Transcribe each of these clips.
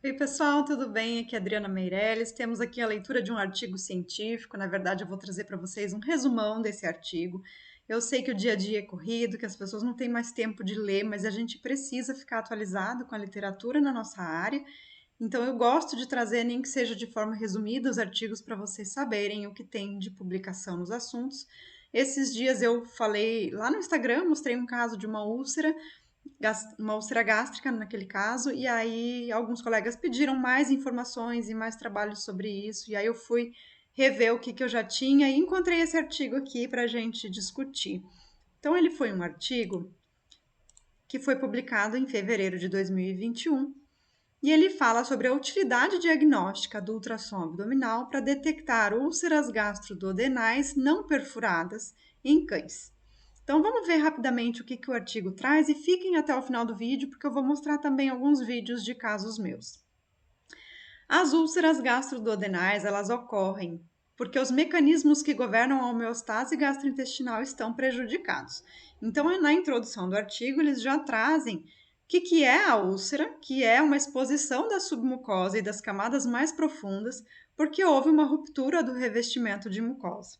Oi, pessoal, tudo bem? Aqui é a Adriana Meirelles. Temos aqui a leitura de um artigo científico. Na verdade, eu vou trazer para vocês um resumão desse artigo. Eu sei que o dia a dia é corrido, que as pessoas não têm mais tempo de ler, mas a gente precisa ficar atualizado com a literatura na nossa área. Então, eu gosto de trazer, nem que seja de forma resumida, os artigos para vocês saberem o que tem de publicação nos assuntos. Esses dias eu falei lá no Instagram, mostrei um caso de uma úlcera gástrica naquele caso, e aí alguns colegas pediram mais informações e mais trabalhos sobre isso, e aí eu fui rever o que eu já tinha e encontrei esse artigo aqui para a gente discutir. Então, ele foi um artigo que foi publicado em fevereiro de 2021 e ele fala sobre a utilidade diagnóstica do ultrassom abdominal para detectar úlceras gastroduodenais não perfuradas em cães. Então vamos ver rapidamente o que o artigo traz e fiquem até o final do vídeo, porque eu vou mostrar também alguns vídeos de casos meus. As úlceras gastroduodenais, elas ocorrem porque os mecanismos que governam a homeostase gastrointestinal estão prejudicados. Então, na introdução do artigo, eles já trazem o que é a úlcera, que é uma exposição da submucosa e das camadas mais profundas, porque houve uma ruptura do revestimento de mucosa.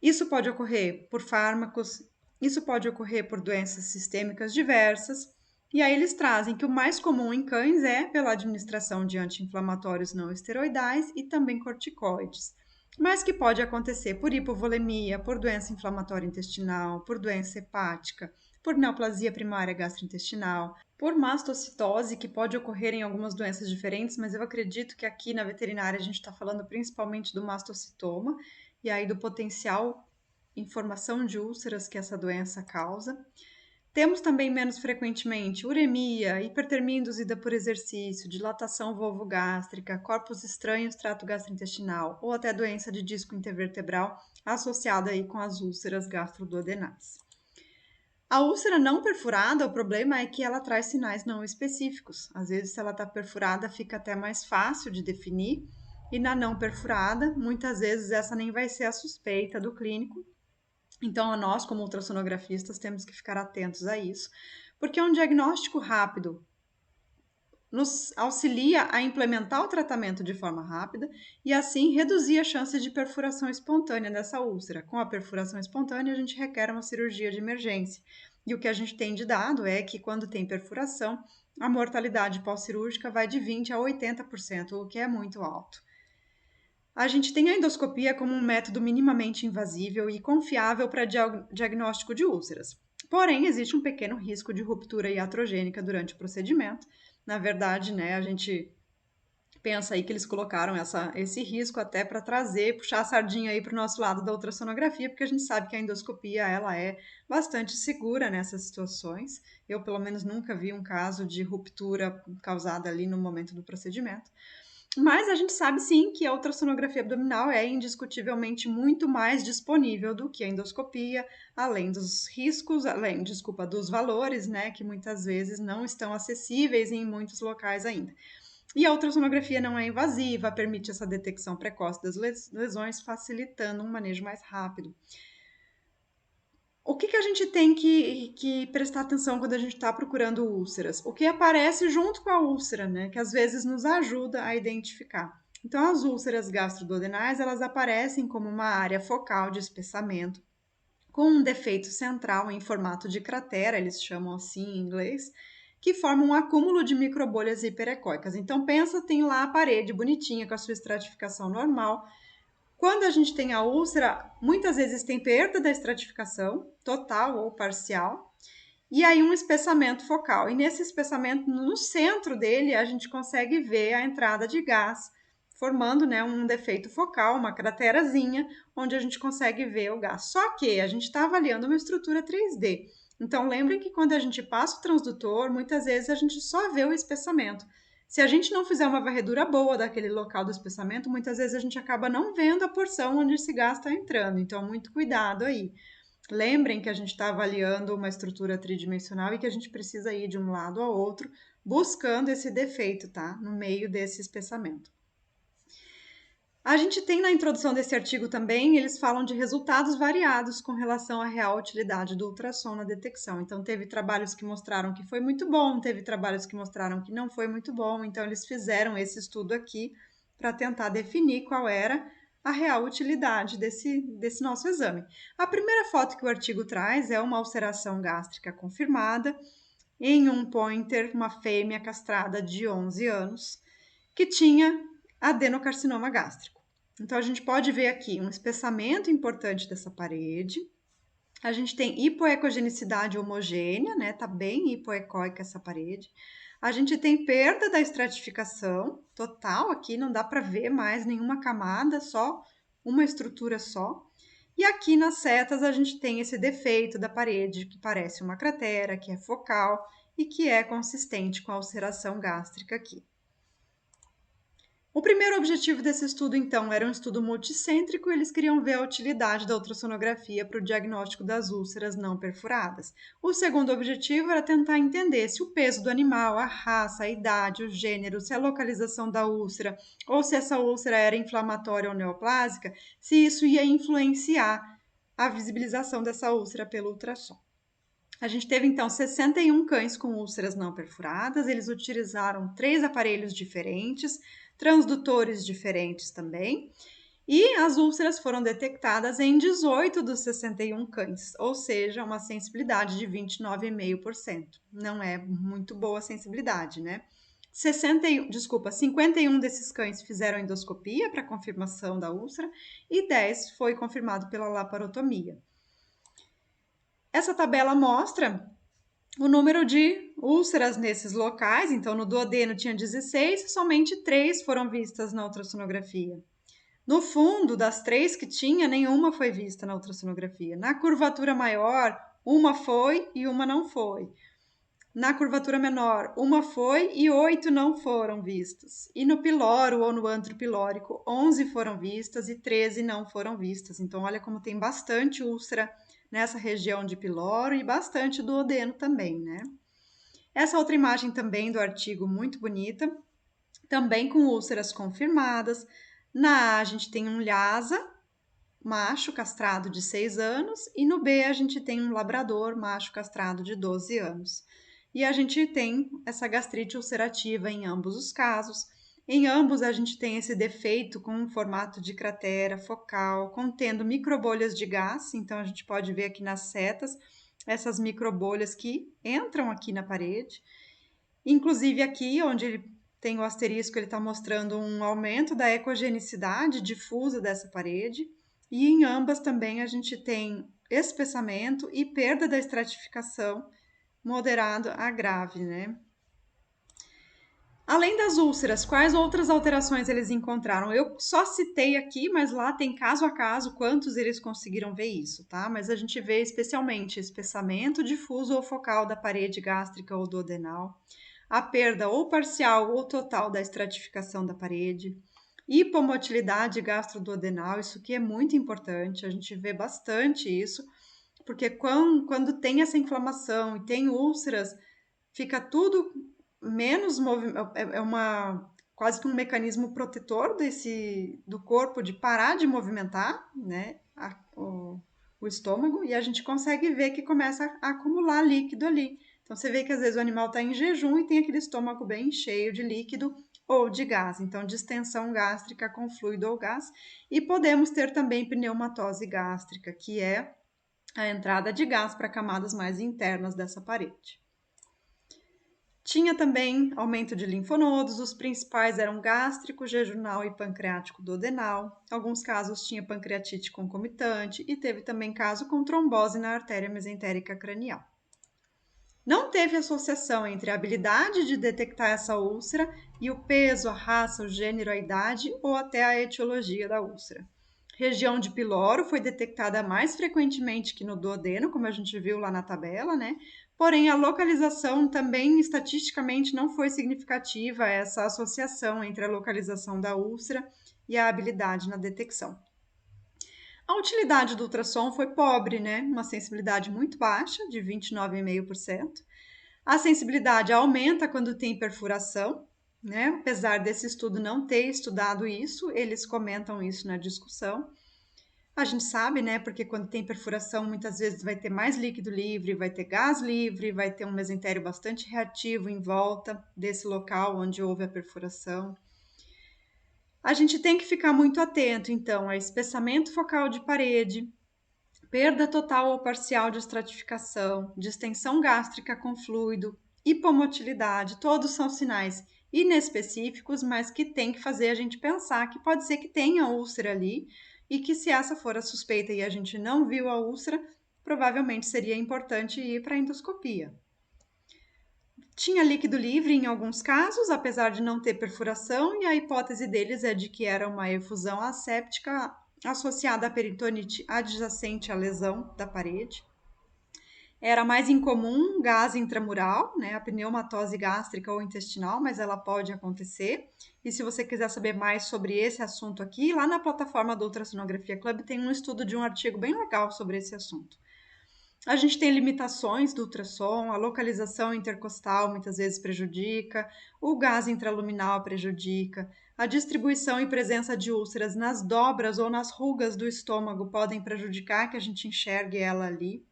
Isso pode ocorrer por fármacos, isso pode ocorrer por doenças sistêmicas diversas, e aí eles trazem que o mais comum em cães é pela administração de anti-inflamatórios não esteroidais e também corticoides, mas que pode acontecer por hipovolemia, por doença inflamatória intestinal, por doença hepática, por neoplasia primária gastrointestinal, por mastocitose, que pode ocorrer em algumas doenças diferentes, mas eu acredito que aqui na veterinária a gente está falando principalmente do mastocitoma, e aí do potencial formação de úlceras que essa doença causa. Temos também menos frequentemente uremia, hipertermia induzida por exercício, dilatação vulvogástrica, corpos estranhos trato gastrointestinal ou até doença de disco intervertebral associada aí com as úlceras gastroduodenais. A úlcera não perfurada, o problema é que ela traz sinais não específicos. Às vezes, se ela está perfurada, fica até mais fácil de definir, e na não perfurada, muitas vezes essa nem vai ser a suspeita do clínico. Então, nós, como ultrassonografistas, temos que ficar atentos a isso, porque é um diagnóstico rápido, nos auxilia a implementar o tratamento de forma rápida e assim reduzir a chance de perfuração espontânea dessa úlcera. Com a perfuração espontânea, a gente requer uma cirurgia de emergência. E o que a gente tem de dado é que quando tem perfuração, a mortalidade pós-cirúrgica vai de 20 a 80%, o que é muito alto. A gente tem a endoscopia como um método minimamente invasível e confiável para diagnóstico de úlceras. Porém, existe um pequeno risco de ruptura iatrogênica durante o procedimento. Na verdade, né, a gente pensa aí que eles colocaram esse risco até para trazer, puxar a sardinha aí para o nosso lado da ultrassonografia, porque a gente sabe que a endoscopia ela é bastante segura nessas situações. Eu, pelo menos, nunca vi um caso de ruptura causada ali no momento do procedimento. Mas a gente sabe sim que a ultrassonografia abdominal é indiscutivelmente muito mais disponível do que a endoscopia, além dos riscos, dos valores, né, que muitas vezes não estão acessíveis em muitos locais ainda. E a ultrassonografia não é invasiva, permite essa detecção precoce das lesões, facilitando um manejo mais rápido. O que a gente tem que prestar atenção quando a gente está procurando úlceras? O que aparece junto com a úlcera, né? Que às vezes nos ajuda a identificar. Então, as úlceras gastroduodenais, elas aparecem como uma área focal de espessamento, com um defeito central em formato de cratera, eles chamam assim em inglês, que forma um acúmulo de microbolhas hiperecóicas. Então, pensa, tem lá a parede bonitinha com a sua estratificação normal, quando a gente tem a úlcera, muitas vezes tem perda da estratificação, total ou parcial, e aí um espessamento focal. E nesse espessamento, no centro dele, a gente consegue ver a entrada de gás, formando, né, um defeito focal, uma craterazinha, onde a gente consegue ver o gás. Só que a gente está avaliando uma estrutura 3D. Então, lembrem que quando a gente passa o transdutor, muitas vezes a gente só vê o espessamento. Se a gente não fizer uma varredura boa daquele local do espessamento, muitas vezes a gente acaba não vendo a porção onde esse gás está entrando. Então, muito cuidado aí. Lembrem que a gente está avaliando uma estrutura tridimensional e que a gente precisa ir de um lado ao outro, buscando esse defeito, tá? No meio desse espessamento. A gente tem na introdução desse artigo também, eles falam de resultados variados com relação à real utilidade do ultrassom na detecção. Então, teve trabalhos que mostraram que foi muito bom, teve trabalhos que mostraram que não foi muito bom. Então, eles fizeram esse estudo aqui para tentar definir qual era a real utilidade desse nosso exame. A primeira foto que o artigo traz é uma ulceração gástrica confirmada em um pointer, uma fêmea castrada de 11 anos, que tinha adenocarcinoma gástrico. Então, a gente pode ver aqui um espessamento importante dessa parede. A gente tem hipoecogenicidade homogênea, né? Tá bem hipoecóica essa parede. A gente tem perda da estratificação total aqui, não dá para ver mais nenhuma camada, só uma estrutura só. E aqui nas setas a gente tem esse defeito da parede que parece uma cratera, que é focal e que é consistente com a ulceração gástrica aqui. O primeiro objetivo desse estudo, então, era um estudo multicêntrico e eles queriam ver a utilidade da ultrassonografia para o diagnóstico das úlceras não perfuradas. O segundo objetivo era tentar entender se o peso do animal, a raça, a idade, o gênero, se a localização da úlcera ou se essa úlcera era inflamatória ou neoplásica, se isso ia influenciar a visibilização dessa úlcera pelo ultrassom. A gente teve então 61 cães com úlceras não perfuradas, eles utilizaram 3 aparelhos diferentes, transdutores diferentes também, e as úlceras foram detectadas em 18 dos 61 cães, ou seja, uma sensibilidade de 29,5%. Não é muito boa a sensibilidade, né? 51 desses cães fizeram endoscopia para confirmação da úlcera e 10 foi confirmado pela laparotomia. Essa tabela mostra o número de úlceras nesses locais. Então, no duodeno tinha 16 e somente 3 foram vistas na ultrassonografia. No fundo, das 3 que tinha, nenhuma foi vista na ultrassonografia. Na curvatura maior, uma foi e uma não foi. Na curvatura menor, uma foi e 8 não foram vistas. E no piloro ou no antro pilórico, 11 foram vistas e 13 não foram vistas. Então, olha como tem bastante úlcera nessa região de piloro e bastante duodeno também, né? Essa outra imagem também do artigo, muito bonita, também com úlceras confirmadas. Na A, a gente tem um Lhasa, macho castrado de 6 anos, e no B a gente tem um labrador, macho castrado de 12 anos. E a gente tem essa gastrite ulcerativa em ambos os casos. Em ambos a gente tem esse defeito com um formato de cratera focal, contendo microbolhas de gás, então a gente pode ver aqui nas setas essas microbolhas que entram aqui na parede. Inclusive aqui, onde ele tem o asterisco, ele está mostrando um aumento da ecogenicidade difusa dessa parede. E em ambas também a gente tem espessamento e perda da estratificação moderado a grave, né? Além das úlceras, quais outras alterações eles encontraram? Eu só citei aqui, mas lá tem caso a caso quantos eles conseguiram ver isso, tá? Mas a gente vê especialmente espessamento difuso ou focal da parede gástrica ou duodenal, a perda ou parcial ou total da estratificação da parede, hipomotilidade gastroduodenal, isso que é muito importante, a gente vê bastante isso, porque quando tem essa inflamação e tem úlceras, fica tudo menos movimento, é uma quase que um mecanismo protetor do corpo de parar de movimentar, né, o estômago, e a gente consegue ver que começa a acumular líquido ali. Então você vê que às vezes o animal está em jejum e tem aquele estômago bem cheio de líquido ou de gás, então distensão gástrica com fluido ou gás, e podemos ter também pneumatose gástrica, que é a entrada de gás para camadas mais internas dessa parede. Tinha também aumento de linfonodos, os principais eram gástrico, jejunal e pancreático duodenal. Alguns casos tinha pancreatite concomitante e teve também caso com trombose na artéria mesentérica cranial. Não teve associação entre a habilidade de detectar essa úlcera e o peso, a raça, o gênero, a idade ou até a etiologia da úlcera. Região de piloro foi detectada mais frequentemente que no duodeno, como a gente viu lá na tabela, né? Porém, a localização também estatisticamente não foi significativa essa associação entre a localização da úlcera e a habilidade na detecção. A utilidade do ultrassom foi pobre, né? Uma sensibilidade muito baixa, de 29,5%. A sensibilidade aumenta quando tem perfuração, né? Apesar desse estudo não ter estudado isso, eles comentam isso na discussão. A gente sabe, né? Porque quando tem perfuração, muitas vezes vai ter mais líquido livre, vai ter gás livre, vai ter um mesentério bastante reativo em volta desse local onde houve a perfuração. A gente tem que ficar muito atento, então, a espessamento focal de parede, perda total ou parcial de estratificação, distensão gástrica com fluido, hipomotilidade, todos são sinais inespecíficos, mas que tem que fazer a gente pensar que pode ser que tenha úlcera ali e que se essa for a suspeita e a gente não viu a úlcera, provavelmente seria importante ir para a endoscopia. Tinha líquido livre em alguns casos, apesar de não ter perfuração, e a hipótese deles é de que era uma efusão asséptica associada à peritonite adjacente à lesão da parede. Era mais incomum gás intramural, né, a pneumatose gástrica ou intestinal, mas ela pode acontecer. E se você quiser saber mais sobre esse assunto aqui, lá na plataforma do Ultrassonografia Club tem um estudo de um artigo bem legal sobre esse assunto. A gente tem limitações do ultrassom, a localização intercostal muitas vezes prejudica, o gás intraluminal prejudica, a distribuição e presença de úlceras nas dobras ou nas rugas do estômago podem prejudicar que a gente enxergue ela ali.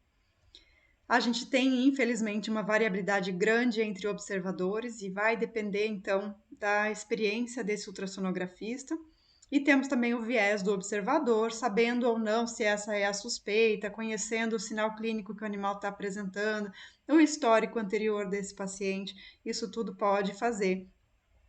A gente tem, infelizmente, uma variabilidade grande entre observadores e vai depender, então, da experiência desse ultrassonografista. E temos também o viés do observador, sabendo ou não se essa é a suspeita, conhecendo o sinal clínico que o animal está apresentando, o histórico anterior desse paciente. Isso tudo pode fazer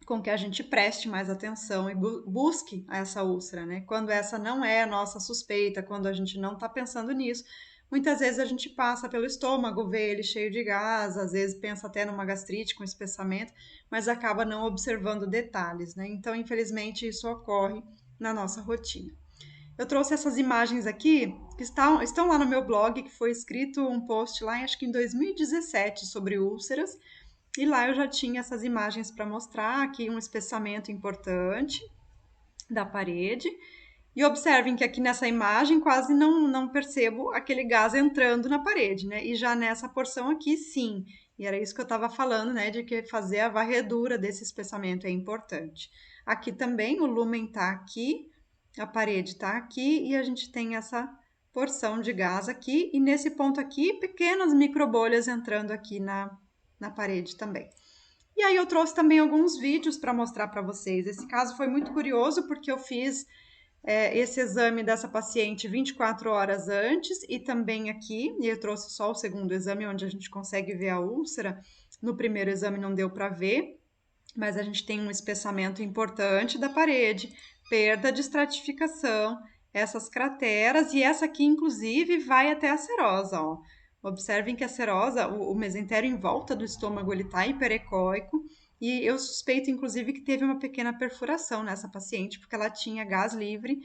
com que a gente preste mais atenção e busque essa úlcera, né? Quando essa não é a nossa suspeita, quando a gente não está pensando nisso, muitas vezes a gente passa pelo estômago, vê ele cheio de gás, às vezes pensa até numa gastrite com espessamento, mas acaba não observando detalhes, né? Então, infelizmente, isso ocorre na nossa rotina. Eu trouxe essas imagens aqui, que estão lá no meu blog, que foi escrito um post lá, acho que em 2017, sobre úlceras, e lá eu já tinha essas imagens para mostrar aqui um espessamento importante da parede. E observem que aqui nessa imagem quase não percebo aquele gás entrando na parede, né? E já nessa porção aqui, sim. E era isso que eu estava falando, né? De que fazer a varredura desse espessamento é importante. Aqui também o lumen está aqui, a parede está aqui e a gente tem essa porção de gás aqui. E nesse ponto aqui, pequenas microbolhas entrando aqui na parede também. E aí eu trouxe também alguns vídeos para mostrar para vocês. Esse caso foi muito curioso porque eu fiz esse exame dessa paciente 24 horas antes e também aqui, e eu trouxe só o segundo exame, onde a gente consegue ver a úlcera. No primeiro exame não deu para ver, mas a gente tem um espessamento importante da parede, perda de estratificação, essas crateras, e essa aqui, inclusive, vai até a serosa, ó. Observem que a serosa, o mesentério em volta do estômago, ele tá hiperecóico, e eu suspeito, inclusive, que teve uma pequena perfuração nessa paciente, porque ela tinha gás livre,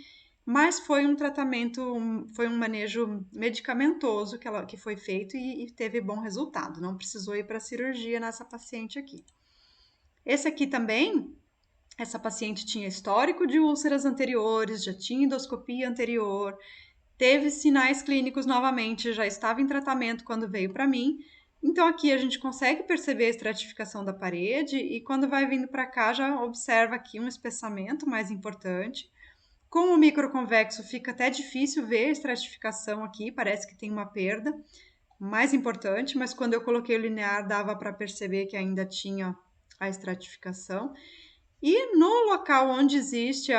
mas foi um tratamento, foi um manejo medicamentoso que foi feito e teve bom resultado. Não precisou ir para cirurgia nessa paciente aqui. Esse aqui também, essa paciente tinha histórico de úlceras anteriores, já tinha endoscopia anterior, teve sinais clínicos novamente, já estava em tratamento quando veio para mim. Então aqui a gente consegue perceber a estratificação da parede e quando vai vindo para cá já observa aqui um espessamento mais importante. Com o microconvexo fica até difícil ver a estratificação aqui, parece que tem uma perda mais importante, mas quando eu coloquei o linear dava para perceber que ainda tinha a estratificação. E no local onde existe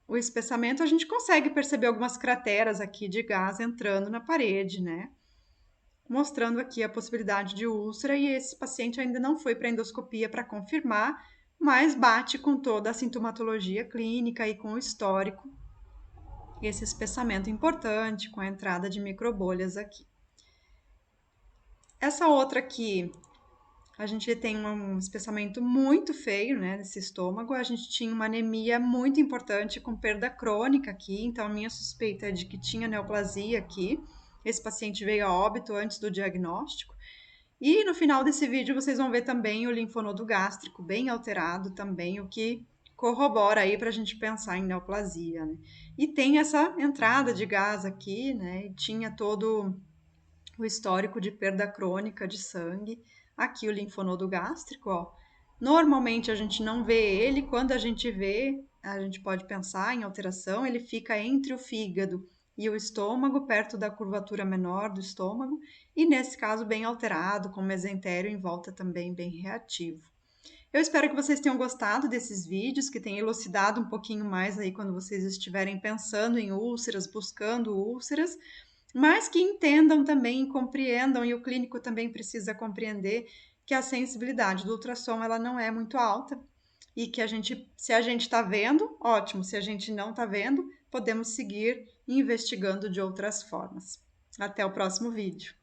o espessamento, a gente consegue perceber algumas crateras aqui de gás entrando na parede, né? Mostrando aqui a possibilidade de úlcera, e esse paciente ainda não foi para endoscopia para confirmar, mas bate com toda a sintomatologia clínica e com o histórico, esse espessamento importante, com a entrada de microbolhas aqui. Essa outra aqui, a gente tem um espessamento muito feio, né, nesse estômago. A gente tinha uma anemia muito importante com perda crônica aqui, então a minha suspeita é de que tinha neoplasia aqui. Esse paciente veio a óbito antes do diagnóstico. E no final desse vídeo vocês vão ver também o linfonodo gástrico bem alterado também, o que corrobora aí para a gente pensar em neoplasia, né? E tem essa entrada de gás aqui, né? E tinha todo o histórico de perda crônica de sangue. Aqui o linfonodo gástrico, ó, Normalmente a gente não vê ele, quando a gente vê, a gente pode pensar em alteração, ele fica entre o fígado e o estômago, perto da curvatura menor do estômago, e nesse caso bem alterado, com mesentério em volta também bem reativo. Eu espero que vocês tenham gostado desses vídeos, que tenham elucidado um pouquinho mais aí quando vocês estiverem pensando em úlceras, buscando úlceras, mas que entendam também e compreendam, e o clínico também precisa compreender que a sensibilidade do ultrassom ela não é muito alta e que se a gente está vendo, ótimo, se a gente não está vendo, podemos seguir investigando de outras formas. Até o próximo vídeo.